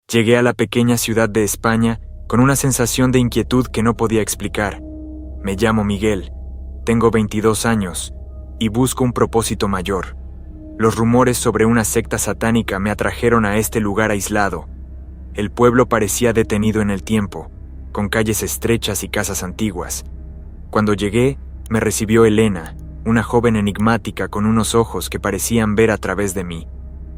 Llegué a la pequeña ciudad de España con una sensación de inquietud que no podía explicar. Me llamo Miguel, tengo 22 años y busco un propósito mayor. Los rumores sobre una secta satánica me atrajeron a este lugar aislado. El pueblo parecía detenido en el tiempo, con calles estrechas y casas antiguas. Cuando llegué, me recibió Elena, una joven enigmática con unos ojos que parecían ver a través de mí.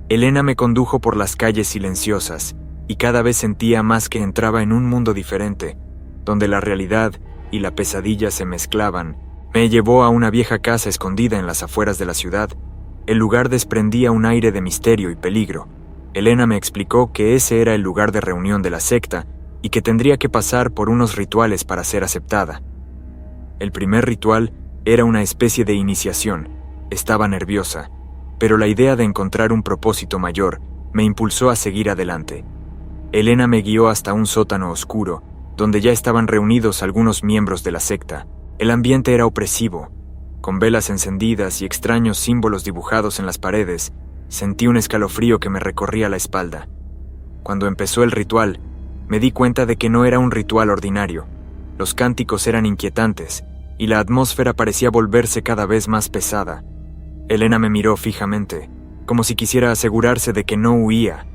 Elena me condujo por las calles silenciosas, y cada vez sentía más que entraba en un mundo diferente, donde la realidad y la pesadilla se mezclaban. Me llevó a una vieja casa escondida en las afueras de la ciudad. El lugar desprendía un aire de misterio y peligro. Elena me explicó que ese era el lugar de reunión de la secta y que tendría que pasar por unos rituales para ser aceptada. El primer ritual era una especie de iniciación. Estaba nerviosa, pero la idea de encontrar un propósito mayor me impulsó a seguir adelante. Elena me guió hasta un sótano oscuro, donde ya estaban reunidos algunos miembros de la secta. El ambiente era opresivo. Con velas encendidas y extraños símbolos dibujados en las paredes, sentí un escalofrío que me recorría la espalda. Cuando empezó el ritual, me di cuenta de que no era un ritual ordinario. Los cánticos eran inquietantes, y la atmósfera parecía volverse cada vez más pesada. Elena me miró fijamente, como si quisiera asegurarse de que no huía.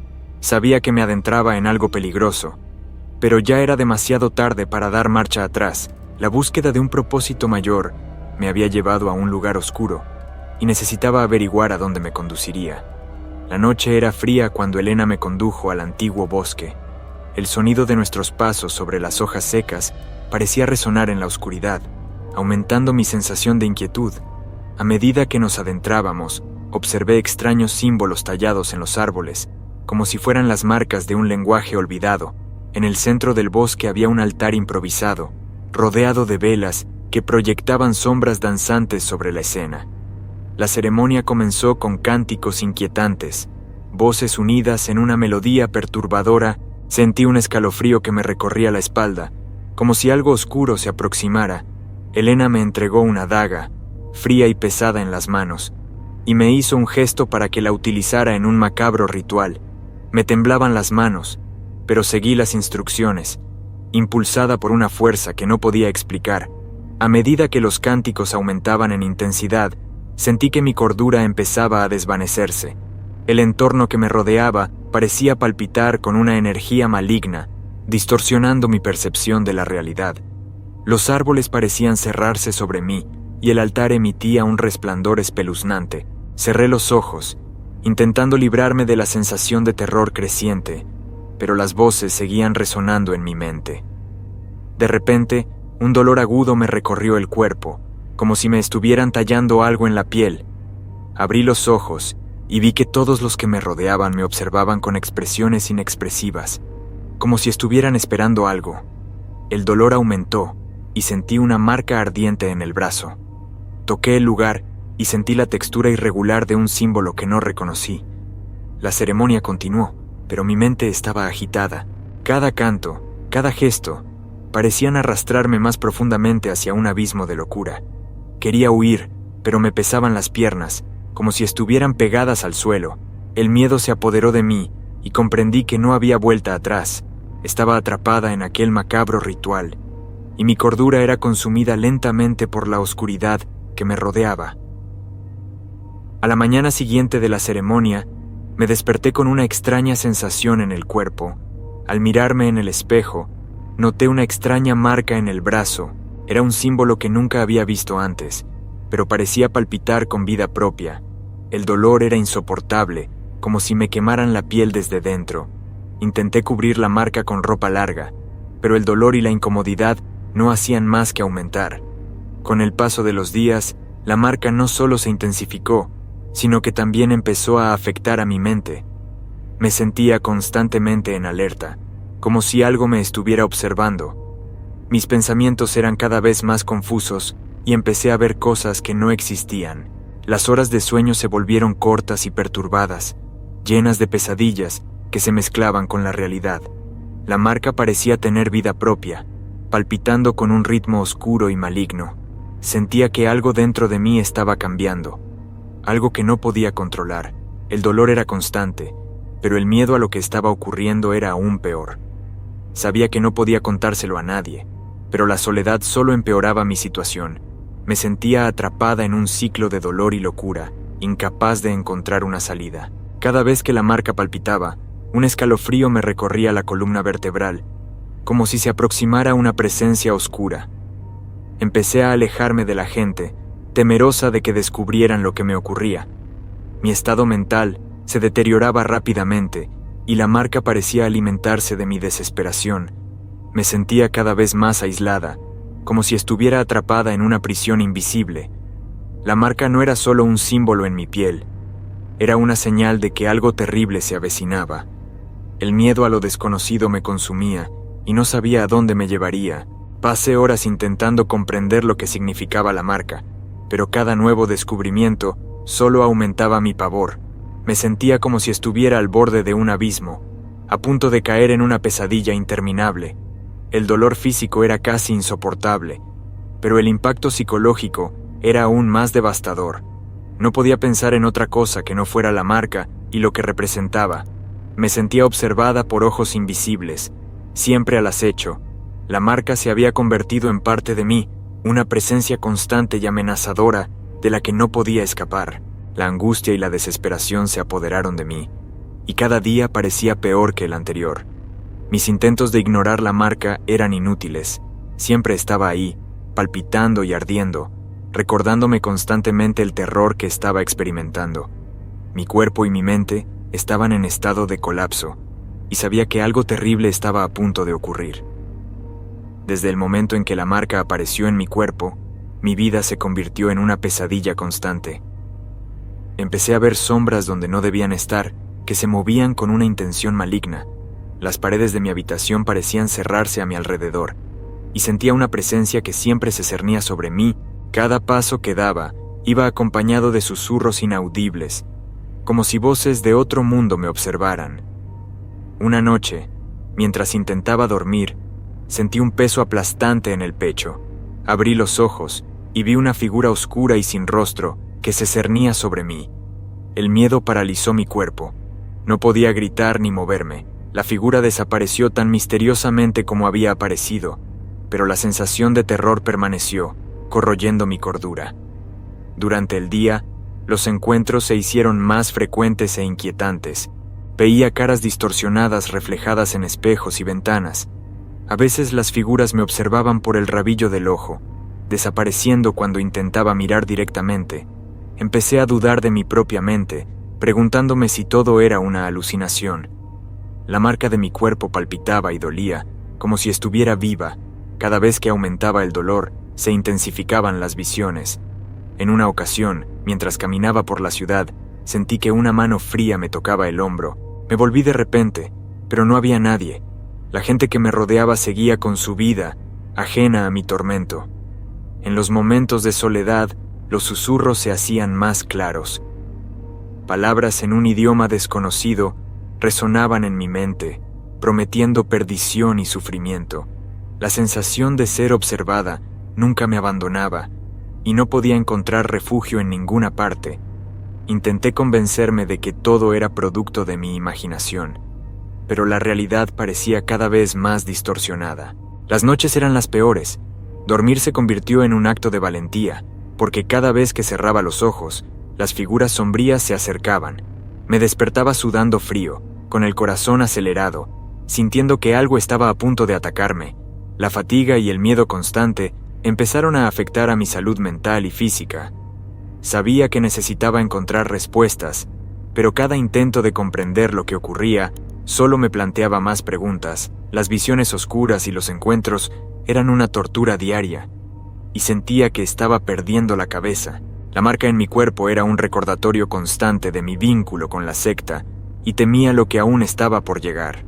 Sabía que me adentraba en algo peligroso, pero ya era demasiado tarde para dar marcha atrás. La búsqueda de un propósito mayor me había llevado a un lugar oscuro, y necesitaba averiguar a dónde me conduciría. La noche era fría cuando Elena me condujo al antiguo bosque. El sonido de nuestros pasos sobre las hojas secas parecía resonar en la oscuridad, aumentando mi sensación de inquietud. A medida que nos adentrábamos, observé extraños símbolos tallados en los árboles, como si fueran las marcas de un lenguaje olvidado. En el centro del bosque había un altar improvisado, rodeado de velas que proyectaban sombras danzantes sobre la escena. La ceremonia comenzó con cánticos inquietantes, voces unidas en una melodía perturbadora. Sentí un escalofrío que me recorría la espalda, como si algo oscuro se aproximara. Elena me entregó una daga, fría y pesada en las manos, y me hizo un gesto para que la utilizara en un macabro ritual. Me temblaban las manos, pero seguí las instrucciones, impulsada por una fuerza que no podía explicar. A medida que los cánticos aumentaban en intensidad, sentí que mi cordura empezaba a desvanecerse. El entorno que me rodeaba parecía palpitar con una energía maligna, distorsionando mi percepción de la realidad. Los árboles parecían cerrarse sobre mí, y el altar emitía un resplandor espeluznante. Cerré los ojos, intentando librarme de la sensación de terror creciente, pero las voces seguían resonando en mi mente. De repente, un dolor agudo me recorrió el cuerpo, como si me estuvieran tallando algo en la piel. Abrí los ojos y vi que todos los que me rodeaban me observaban con expresiones inexpresivas, como si estuvieran esperando algo. El dolor aumentó y sentí una marca ardiente en el brazo. Toqué el lugar y sentí la textura irregular de un símbolo que no reconocí. La ceremonia continuó, pero mi mente estaba agitada. Cada canto, cada gesto, parecían arrastrarme más profundamente hacia un abismo de locura. Quería huir, pero me pesaban las piernas, como si estuvieran pegadas al suelo. El miedo se apoderó de mí y comprendí que no había vuelta atrás. Estaba atrapada en aquel macabro ritual, y mi cordura era consumida lentamente por la oscuridad que me rodeaba. A la mañana siguiente de la ceremonia, me desperté con una extraña sensación en el cuerpo. Al mirarme en el espejo, noté una extraña marca en el brazo. Era un símbolo que nunca había visto antes, pero parecía palpitar con vida propia. El dolor era insoportable, como si me quemaran la piel desde dentro. Intenté cubrir la marca con ropa larga, pero el dolor y la incomodidad no hacían más que aumentar. Con el paso de los días, la marca no solo se intensificó, sino que también empezó a afectar a mi mente. Me sentía constantemente en alerta, como si algo me estuviera observando. Mis pensamientos eran cada vez más confusos y empecé a ver cosas que no existían. Las horas de sueño se volvieron cortas y perturbadas, llenas de pesadillas que se mezclaban con la realidad. La marca parecía tener vida propia, palpitando con un ritmo oscuro y maligno. Sentía que algo dentro de mí estaba cambiando, algo que no podía controlar. El dolor era constante, pero el miedo a lo que estaba ocurriendo era aún peor. Sabía que no podía contárselo a nadie, pero la soledad solo empeoraba mi situación. Me sentía atrapada en un ciclo de dolor y locura, incapaz de encontrar una salida. Cada vez que la marca palpitaba, un escalofrío me recorría la columna vertebral, como si se aproximara una presencia oscura. Empecé a alejarme de la gente, temerosa de que descubrieran lo que me ocurría. Mi estado mental se deterioraba rápidamente y la marca parecía alimentarse de mi desesperación. Me sentía cada vez más aislada, como si estuviera atrapada en una prisión invisible. La marca no era solo un símbolo en mi piel, era una señal de que algo terrible se avecinaba. El miedo a lo desconocido me consumía y no sabía a dónde me llevaría. Pasé horas intentando comprender lo que significaba la marca, pero cada nuevo descubrimiento solo aumentaba mi pavor. Me sentía como si estuviera al borde de un abismo, a punto de caer en una pesadilla interminable. El dolor físico era casi insoportable, pero el impacto psicológico era aún más devastador. No podía pensar en otra cosa que no fuera la marca y lo que representaba. Me sentía observada por ojos invisibles, siempre al acecho. La marca se había convertido en parte de mí, una presencia constante y amenazadora de la que no podía escapar. La angustia y la desesperación se apoderaron de mí, y cada día parecía peor que el anterior. Mis intentos de ignorar la marca eran inútiles. Siempre estaba ahí, palpitando y ardiendo, recordándome constantemente el terror que estaba experimentando. Mi cuerpo y mi mente estaban en estado de colapso, y sabía que algo terrible estaba a punto de ocurrir. Desde el momento en que la marca apareció en mi cuerpo, mi vida se convirtió en una pesadilla constante. Empecé a ver sombras donde no debían estar, que se movían con una intención maligna. Las paredes de mi habitación parecían cerrarse a mi alrededor, y sentía una presencia que siempre se cernía sobre mí. Cada paso que daba iba acompañado de susurros inaudibles, como si voces de otro mundo me observaran. Una noche, mientras intentaba dormir, sentí un peso aplastante en el pecho. Abrí los ojos y vi una figura oscura y sin rostro que se cernía sobre mí. El miedo paralizó mi cuerpo. No podía gritar ni moverme. La figura desapareció tan misteriosamente como había aparecido, pero la sensación de terror permaneció, corroyendo mi cordura. Durante el día, los encuentros se hicieron más frecuentes e inquietantes. Veía caras distorsionadas reflejadas en espejos y ventanas. A veces las figuras me observaban por el rabillo del ojo, desapareciendo cuando intentaba mirar directamente. Empecé a dudar de mi propia mente, preguntándome si todo era una alucinación. La marca de mi cuerpo palpitaba y dolía, como si estuviera viva. Cada vez que aumentaba el dolor, se intensificaban las visiones. En una ocasión, mientras caminaba por la ciudad, sentí que una mano fría me tocaba el hombro. Me volví de repente, pero no había nadie. La gente que me rodeaba seguía con su vida, ajena a mi tormento. En los momentos de soledad, los susurros se hacían más claros. Palabras en un idioma desconocido resonaban en mi mente, prometiendo perdición y sufrimiento. La sensación de ser observada nunca me abandonaba, y no podía encontrar refugio en ninguna parte. Intenté convencerme de que todo era producto de mi imaginación, pero la realidad parecía cada vez más distorsionada. Las noches eran las peores. Dormir se convirtió en un acto de valentía, porque cada vez que cerraba los ojos, las figuras sombrías se acercaban. Me despertaba sudando frío, con el corazón acelerado, sintiendo que algo estaba a punto de atacarme. La fatiga y el miedo constante empezaron a afectar a mi salud mental y física. Sabía que necesitaba encontrar respuestas, pero cada intento de comprender lo que ocurría solo me planteaba más preguntas. Las visiones oscuras y los encuentros eran una tortura diaria, y sentía que estaba perdiendo la cabeza. La marca en mi cuerpo era un recordatorio constante de mi vínculo con la secta, y temía lo que aún estaba por llegar.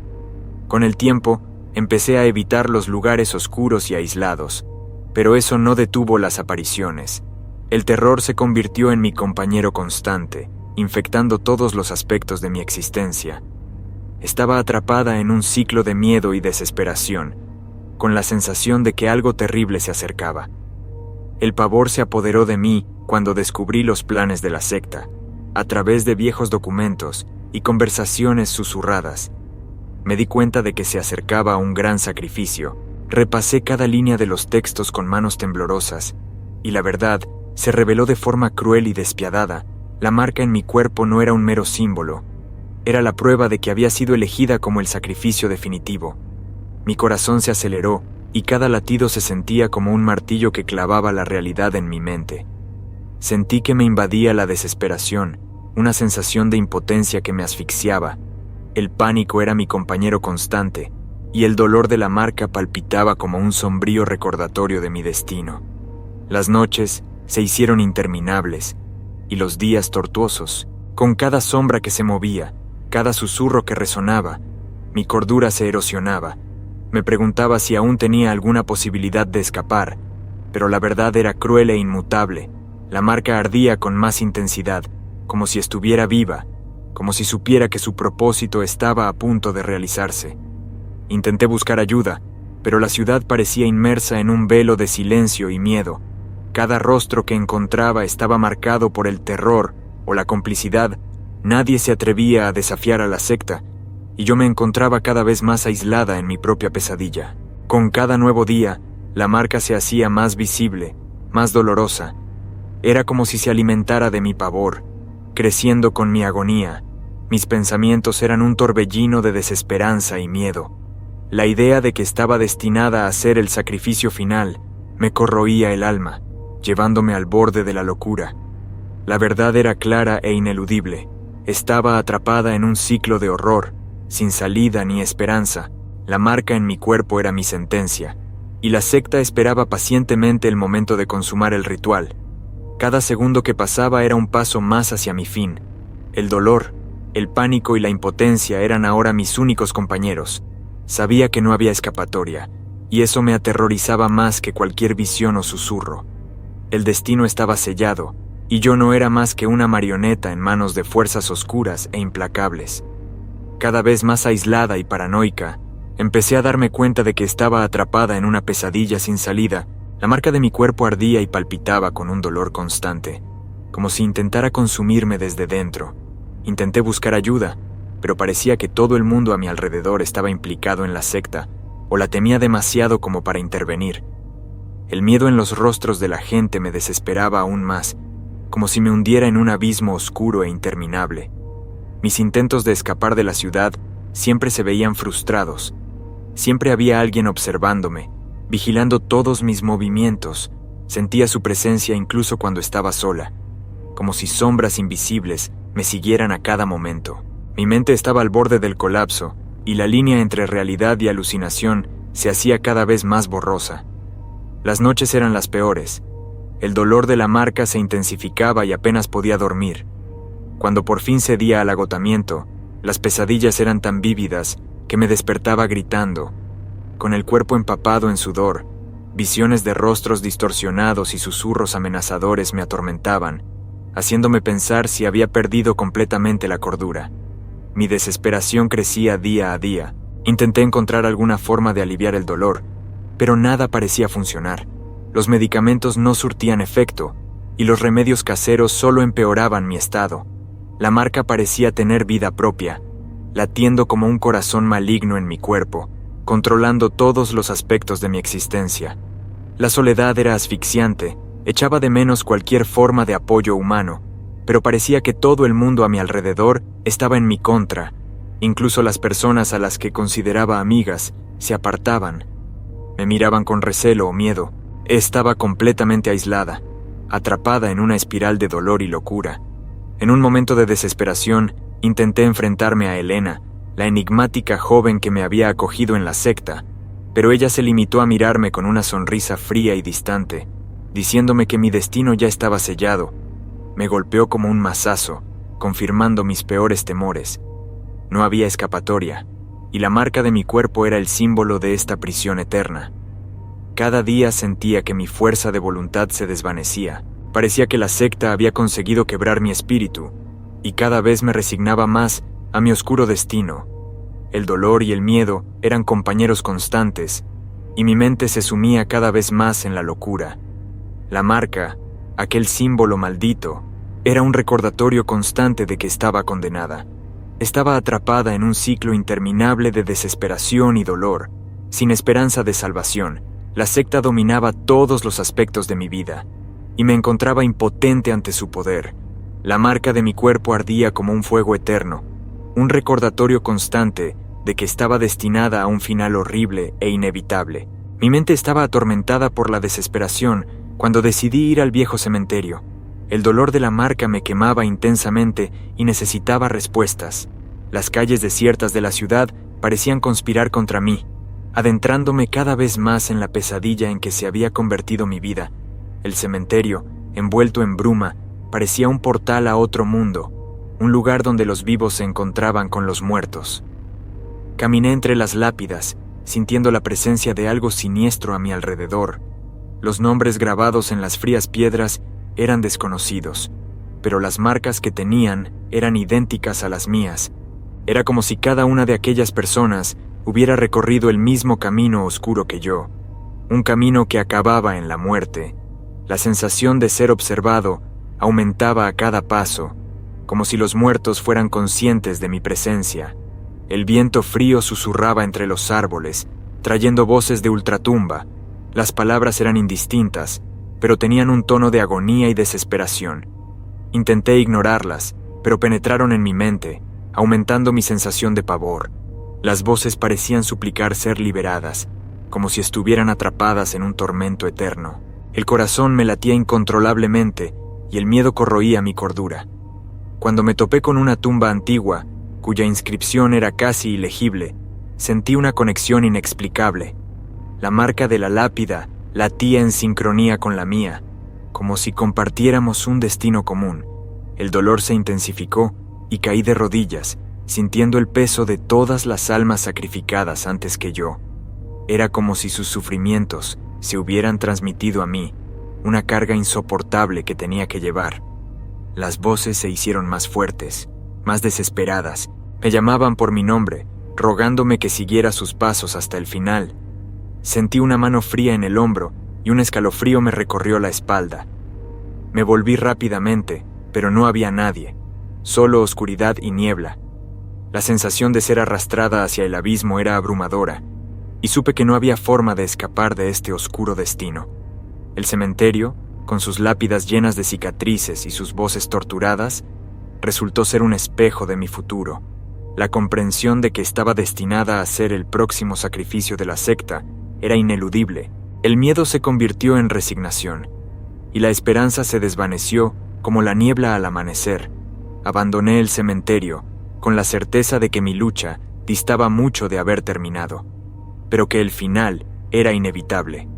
Con el tiempo, empecé a evitar los lugares oscuros y aislados, pero eso no detuvo las apariciones. El terror se convirtió en mi compañero constante, infectando todos los aspectos de mi existencia. Estaba atrapada en un ciclo de miedo y desesperación, con la sensación de que algo terrible se acercaba. El pavor se apoderó de mí cuando descubrí los planes de la secta. A través de viejos documentos, y conversaciones susurradas. Me di cuenta de que se acercaba a un gran sacrificio. Repasé cada línea de los textos con manos temblorosas, y la verdad se reveló de forma cruel y despiadada. La marca en mi cuerpo no era un mero símbolo, era la prueba de que había sido elegida como el sacrificio definitivo. Mi corazón se aceleró, y cada latido se sentía como un martillo que clavaba la realidad en mi mente. Sentí que me invadía la desesperación, una sensación de impotencia que me asfixiaba. El pánico era mi compañero constante, y el dolor de la marca palpitaba como un sombrío recordatorio de mi destino. Las noches se hicieron interminables, y los días tortuosos. Con cada sombra que se movía, cada susurro que resonaba, mi cordura se erosionaba. Me preguntaba si aún tenía alguna posibilidad de escapar, pero la verdad era cruel e inmutable. La marca ardía con más intensidad, como si estuviera viva, como si supiera que su propósito estaba a punto de realizarse. Intenté buscar ayuda, pero la ciudad parecía inmersa en un velo de silencio y miedo. Cada rostro que encontraba estaba marcado por el terror o la complicidad. Nadie se atrevía a desafiar a la secta, y yo me encontraba cada vez más aislada en mi propia pesadilla. Con cada nuevo día, la marca se hacía más visible, más dolorosa. Era como si se alimentara de mi pavor, creciendo con mi agonía. Mis pensamientos eran un torbellino de desesperanza y miedo. La idea de que estaba destinada a ser el sacrificio final me corroía el alma, llevándome al borde de la locura. La verdad era clara e ineludible. Estaba atrapada en un ciclo de horror, sin salida ni esperanza. La marca en mi cuerpo era mi sentencia, y la secta esperaba pacientemente el momento de consumar el ritual. Cada segundo que pasaba era un paso más hacia mi fin. El dolor, el pánico y la impotencia eran ahora mis únicos compañeros. Sabía que no había escapatoria, y eso me aterrorizaba más que cualquier visión o susurro. El destino estaba sellado, y yo no era más que una marioneta en manos de fuerzas oscuras e implacables. Cada vez más aislada y paranoica, empecé a darme cuenta de que estaba atrapada en una pesadilla sin salida. La marca de mi cuerpo ardía y palpitaba con un dolor constante, como si intentara consumirme desde dentro. Intenté buscar ayuda, pero parecía que todo el mundo a mi alrededor estaba implicado en la secta, o la temía demasiado como para intervenir. El miedo en los rostros de la gente me desesperaba aún más, como si me hundiera en un abismo oscuro e interminable. Mis intentos de escapar de la ciudad siempre se veían frustrados. Siempre había alguien observándome, vigilando todos mis movimientos. Sentía su presencia incluso cuando estaba sola, como si sombras invisibles me siguieran a cada momento. Mi mente estaba al borde del colapso, y la línea entre realidad y alucinación se hacía cada vez más borrosa. Las noches eran las peores. El dolor de la marca se intensificaba y apenas podía dormir. Cuando por fin cedía al agotamiento, las pesadillas eran tan vívidas que me despertaba gritando. Con el cuerpo empapado en sudor, visiones de rostros distorsionados y susurros amenazadores me atormentaban, haciéndome pensar si había perdido completamente la cordura. Mi desesperación crecía día a día. Intenté encontrar alguna forma de aliviar el dolor, pero nada parecía funcionar. Los medicamentos no surtían efecto, y los remedios caseros solo empeoraban mi estado. La marca parecía tener vida propia, latiendo como un corazón maligno en mi cuerpo, controlando todos los aspectos de mi existencia. La soledad era asfixiante, echaba de menos cualquier forma de apoyo humano, pero parecía que todo el mundo a mi alrededor estaba en mi contra. Incluso las personas a las que consideraba amigas se apartaban. Me miraban con recelo o miedo. Estaba completamente aislada, atrapada en una espiral de dolor y locura. En un momento de desesperación, intenté enfrentarme a Elena, la enigmática joven que me había acogido en la secta, pero ella se limitó a mirarme con una sonrisa fría y distante, diciéndome que mi destino ya estaba sellado. Me golpeó como un mazazo, confirmando mis peores temores. No había escapatoria, y la marca de mi cuerpo era el símbolo de esta prisión eterna. Cada día sentía que mi fuerza de voluntad se desvanecía. Parecía que la secta había conseguido quebrar mi espíritu, y cada vez me resignaba más a mi oscuro destino. El dolor y el miedo eran compañeros constantes, y mi mente se sumía cada vez más en la locura. La marca, aquel símbolo maldito, era un recordatorio constante de que estaba condenada. Estaba atrapada en un ciclo interminable de desesperación y dolor, sin esperanza de salvación. La secta dominaba todos los aspectos de mi vida, y me encontraba impotente ante su poder. La marca de mi cuerpo ardía como un fuego eterno, un recordatorio constante de que estaba destinada a un final horrible e inevitable. Mi mente estaba atormentada por la desesperación cuando decidí ir al viejo cementerio. El dolor de la marca me quemaba intensamente y necesitaba respuestas. Las calles desiertas de la ciudad parecían conspirar contra mí, adentrándome cada vez más en la pesadilla en que se había convertido mi vida. El cementerio, envuelto en bruma, parecía un portal a otro mundo, un lugar donde los vivos se encontraban con los muertos. Caminé entre las lápidas, sintiendo la presencia de algo siniestro a mi alrededor. Los nombres grabados en las frías piedras eran desconocidos, pero las marcas que tenían eran idénticas a las mías. Era como si cada una de aquellas personas hubiera recorrido el mismo camino oscuro que yo, un camino que acababa en la muerte. La sensación de ser observado aumentaba a cada paso, como si los muertos fueran conscientes de mi presencia. El viento frío susurraba entre los árboles, trayendo voces de ultratumba. Las palabras eran indistintas, pero tenían un tono de agonía y desesperación. Intenté ignorarlas, pero penetraron en mi mente, aumentando mi sensación de pavor. Las voces parecían suplicar ser liberadas, como si estuvieran atrapadas en un tormento eterno. El corazón me latía incontrolablemente y el miedo corroía mi cordura. Cuando me topé con una tumba antigua, cuya inscripción era casi ilegible, sentí una conexión inexplicable. La marca de la lápida latía en sincronía con la mía, como si compartiéramos un destino común. El dolor se intensificó y caí de rodillas, sintiendo el peso de todas las almas sacrificadas antes que yo. Era como si sus sufrimientos se hubieran transmitido a mí, una carga insoportable que tenía que llevar. Las voces se hicieron más fuertes, más desesperadas. Me llamaban por mi nombre, rogándome que siguiera sus pasos hasta el final. Sentí una mano fría en el hombro y un escalofrío me recorrió la espalda. Me volví rápidamente, pero no había nadie, solo oscuridad y niebla. La sensación de ser arrastrada hacia el abismo era abrumadora, y supe que no había forma de escapar de este oscuro destino. El cementerio, con sus lápidas llenas de cicatrices y sus voces torturadas, resultó ser un espejo de mi futuro. La comprensión de que estaba destinada a ser el próximo sacrificio de la secta era ineludible. El miedo se convirtió en resignación, y la esperanza se desvaneció como la niebla al amanecer. Abandoné el cementerio, con la certeza de que mi lucha distaba mucho de haber terminado, pero que el final era inevitable.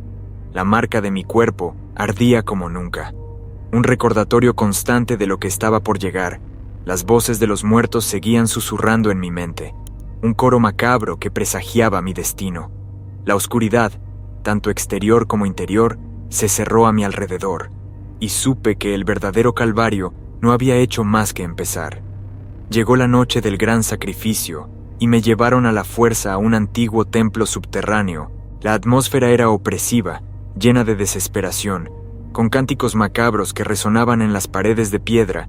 La marca de mi cuerpo ardía como nunca, un recordatorio constante de lo que estaba por llegar. Las voces de los muertos seguían susurrando en mi mente, un coro macabro que presagiaba mi destino. La oscuridad, tanto exterior como interior, se cerró a mi alrededor, y supe que el verdadero calvario no había hecho más que empezar. Llegó la noche del gran sacrificio, y me llevaron a la fuerza a un antiguo templo subterráneo. La atmósfera era opresiva, llena de desesperación, con cánticos macabros que resonaban en las paredes de piedra.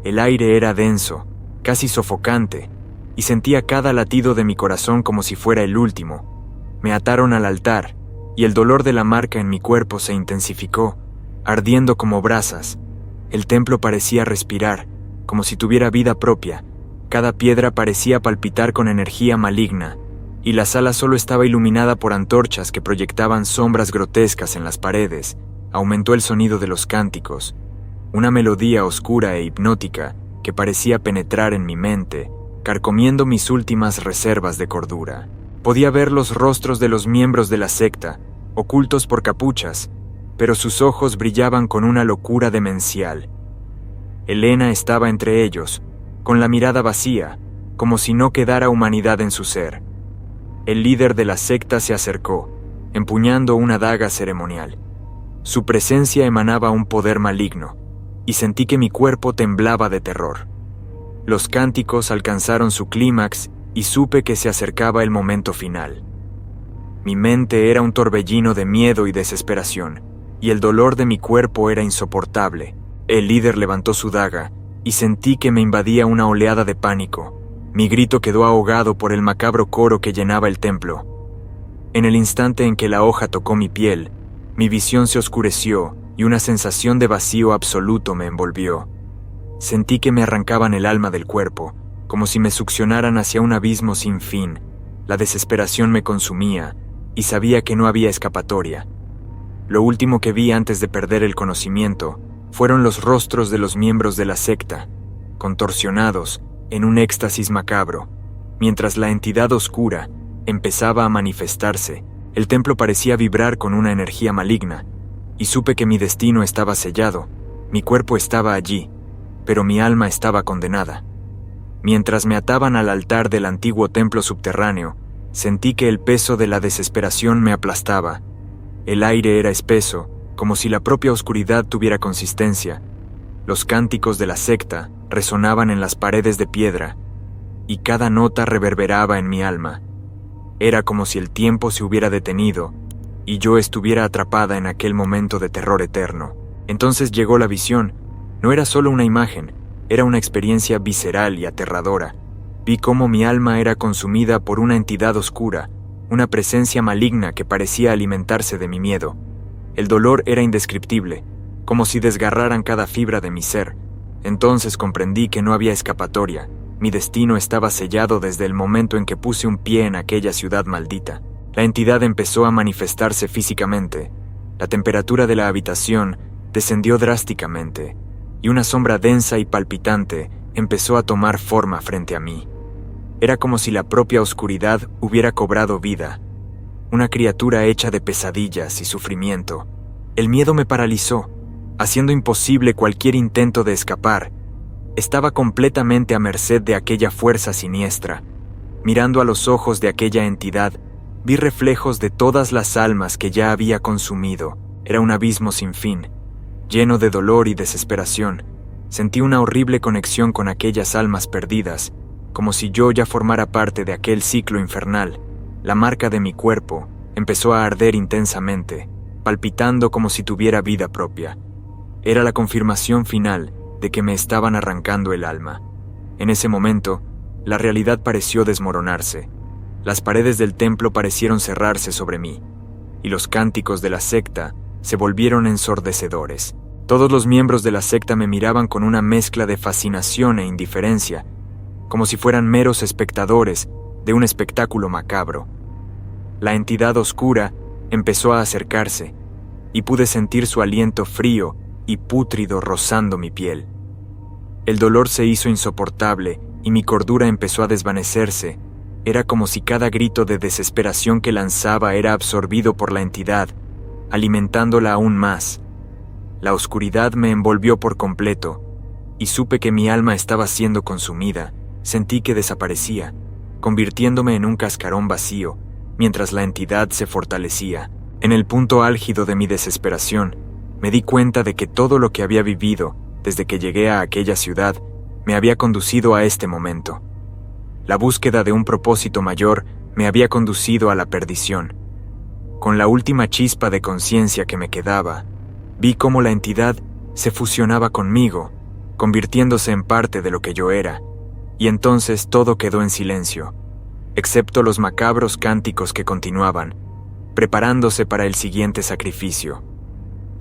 El aire era denso, casi sofocante, y sentía cada latido de mi corazón como si fuera el último. Me ataron al altar, y el dolor de la marca en mi cuerpo se intensificó, ardiendo como brasas. El templo parecía respirar, como si tuviera vida propia. Cada piedra parecía palpitar con energía maligna, y la sala solo estaba iluminada por antorchas que proyectaban sombras grotescas en las paredes. Aumentó el sonido de los cánticos, una melodía oscura e hipnótica que parecía penetrar en mi mente, carcomiendo mis últimas reservas de cordura. Podía ver los rostros de los miembros de la secta, ocultos por capuchas, pero sus ojos brillaban con una locura demencial. Elena estaba entre ellos, con la mirada vacía, como si no quedara humanidad en su ser. El líder de la secta se acercó, empuñando una daga ceremonial. Su presencia emanaba un poder maligno, y sentí que mi cuerpo temblaba de terror. Los cánticos alcanzaron su clímax y supe que se acercaba el momento final. Mi mente era un torbellino de miedo y desesperación, y el dolor de mi cuerpo era insoportable. El líder levantó su daga, y sentí que me invadía una oleada de pánico. Mi grito quedó ahogado por el macabro coro que llenaba el templo. En el instante en que la hoja tocó mi piel, mi visión se oscureció y una sensación de vacío absoluto me envolvió. Sentí que me arrancaban el alma del cuerpo, como si me succionaran hacia un abismo sin fin. La desesperación me consumía y sabía que no había escapatoria. Lo último que vi antes de perder el conocimiento fueron los rostros de los miembros de la secta, contorsionados en un éxtasis macabro. Mientras la entidad oscura empezaba a manifestarse, el templo parecía vibrar con una energía maligna, y supe que mi destino estaba sellado. Mi cuerpo estaba allí, pero mi alma estaba condenada. Mientras me ataban al altar del antiguo templo subterráneo, sentí que el peso de la desesperación me aplastaba. El aire era espeso, como si la propia oscuridad tuviera consistencia. Los cánticos de la secta resonaban en las paredes de piedra, y cada nota reverberaba en mi alma. Era como si el tiempo se hubiera detenido, y yo estuviera atrapada en aquel momento de terror eterno. Entonces llegó la visión. No era solo una imagen, era una experiencia visceral y aterradora. Vi cómo mi alma era consumida por una entidad oscura, una presencia maligna que parecía alimentarse de mi miedo. El dolor era indescriptible, como si desgarraran cada fibra de mi ser. Entonces comprendí que no había escapatoria. Mi destino estaba sellado desde el momento en que puse un pie en aquella ciudad maldita. La entidad empezó a manifestarse físicamente. La temperatura de la habitación descendió drásticamente, y una sombra densa y palpitante empezó a tomar forma frente a mí. Era como si la propia oscuridad hubiera cobrado vida, una criatura hecha de pesadillas y sufrimiento. El miedo me paralizó, haciendo imposible cualquier intento de escapar. Estaba completamente a merced de aquella fuerza siniestra. Mirando a los ojos de aquella entidad, vi reflejos de todas las almas que ya había consumido. Era un abismo sin fin, lleno de dolor y desesperación. Sentí una horrible conexión con aquellas almas perdidas, como si yo ya formara parte de aquel ciclo infernal. La marca de mi cuerpo empezó a arder intensamente, palpitando como si tuviera vida propia. Era la confirmación final de que me estaban arrancando el alma. En ese momento, la realidad pareció desmoronarse. Las paredes del templo parecieron cerrarse sobre mí, y los cánticos de la secta se volvieron ensordecedores. Todos los miembros de la secta me miraban con una mezcla de fascinación e indiferencia, como si fueran meros espectadores de un espectáculo macabro. La entidad oscura empezó a acercarse, y pude sentir su aliento frío y pútrido rozando mi piel. El dolor se hizo insoportable y mi cordura empezó a desvanecerse. Era como si cada grito de desesperación que lanzaba era absorbido por la entidad, alimentándola aún más. La oscuridad me envolvió por completo, y supe que mi alma estaba siendo consumida. Sentí que desaparecía, convirtiéndome en un cascarón vacío, mientras la entidad se fortalecía. En el punto álgido de mi desesperación, me di cuenta de que todo lo que había vivido desde que llegué a aquella ciudad me había conducido a este momento. La búsqueda de un propósito mayor me había conducido a la perdición. Con la última chispa de conciencia que me quedaba, vi cómo la entidad se fusionaba conmigo, convirtiéndose en parte de lo que yo era, y entonces todo quedó en silencio, excepto los macabros cánticos que continuaban, preparándose para el siguiente sacrificio.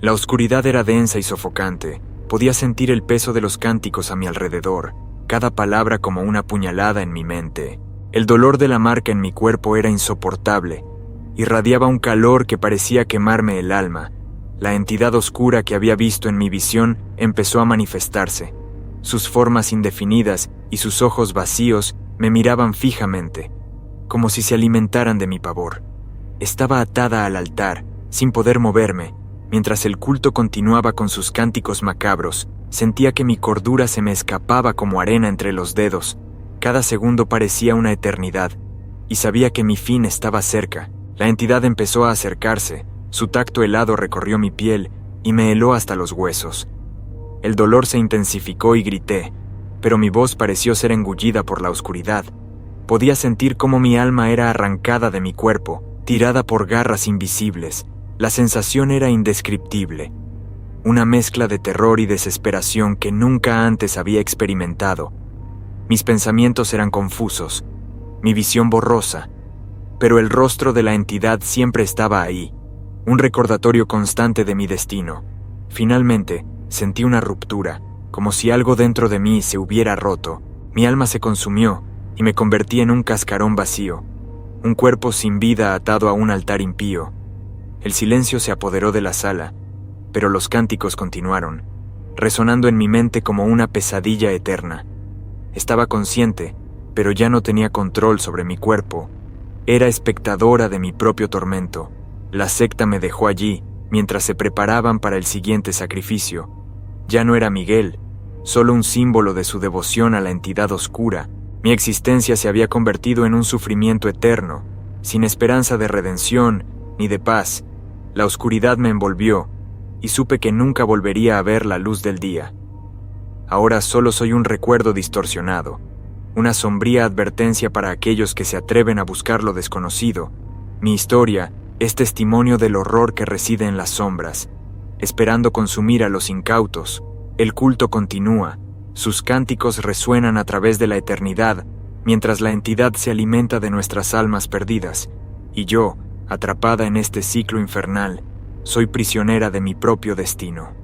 La oscuridad era densa y sofocante. Podía sentir el peso de los cánticos a mi alrededor, cada palabra como una puñalada en mi mente. El dolor de la marca en mi cuerpo era insoportable. Irradiaba un calor que parecía quemarme el alma. La entidad oscura que había visto en mi visión empezó a manifestarse. Sus formas indefinidas y sus ojos vacíos me miraban fijamente, como si se alimentaran de mi pavor. Estaba atada al altar, sin poder moverme. Mientras el culto continuaba con sus cánticos macabros, sentía que mi cordura se me escapaba como arena entre los dedos. Cada segundo parecía una eternidad, y sabía que mi fin estaba cerca. La entidad empezó a acercarse, su tacto helado recorrió mi piel y me heló hasta los huesos. El dolor se intensificó y grité, pero mi voz pareció ser engullida por la oscuridad. Podía sentir cómo mi alma era arrancada de mi cuerpo, tirada por garras invisibles. La sensación era indescriptible, una mezcla de terror y desesperación que nunca antes había experimentado. Mis pensamientos eran confusos, mi visión borrosa, pero el rostro de la entidad siempre estaba ahí, un recordatorio constante de mi destino. Finalmente, sentí una ruptura, como si algo dentro de mí se hubiera roto. Mi alma se consumió y me convertí en un cascarón vacío, un cuerpo sin vida atado a un altar impío. El silencio se apoderó de la sala, pero los cánticos continuaron, resonando en mi mente como una pesadilla eterna. Estaba consciente, pero ya no tenía control sobre mi cuerpo. Era espectadora de mi propio tormento. La secta me dejó allí, mientras se preparaban para el siguiente sacrificio. Ya no era Miguel, solo un símbolo de su devoción a la entidad oscura. Mi existencia se había convertido en un sufrimiento eterno, sin esperanza de redención ni de paz. La oscuridad me envolvió, y supe que nunca volvería a ver la luz del día. Ahora solo soy un recuerdo distorsionado, una sombría advertencia para aquellos que se atreven a buscar lo desconocido. Mi historia es testimonio del horror que reside en las sombras, esperando consumir a los incautos. El culto continúa, sus cánticos resuenan a través de la eternidad, mientras la entidad se alimenta de nuestras almas perdidas, y yo, atrapada en este ciclo infernal, soy prisionera de mi propio destino.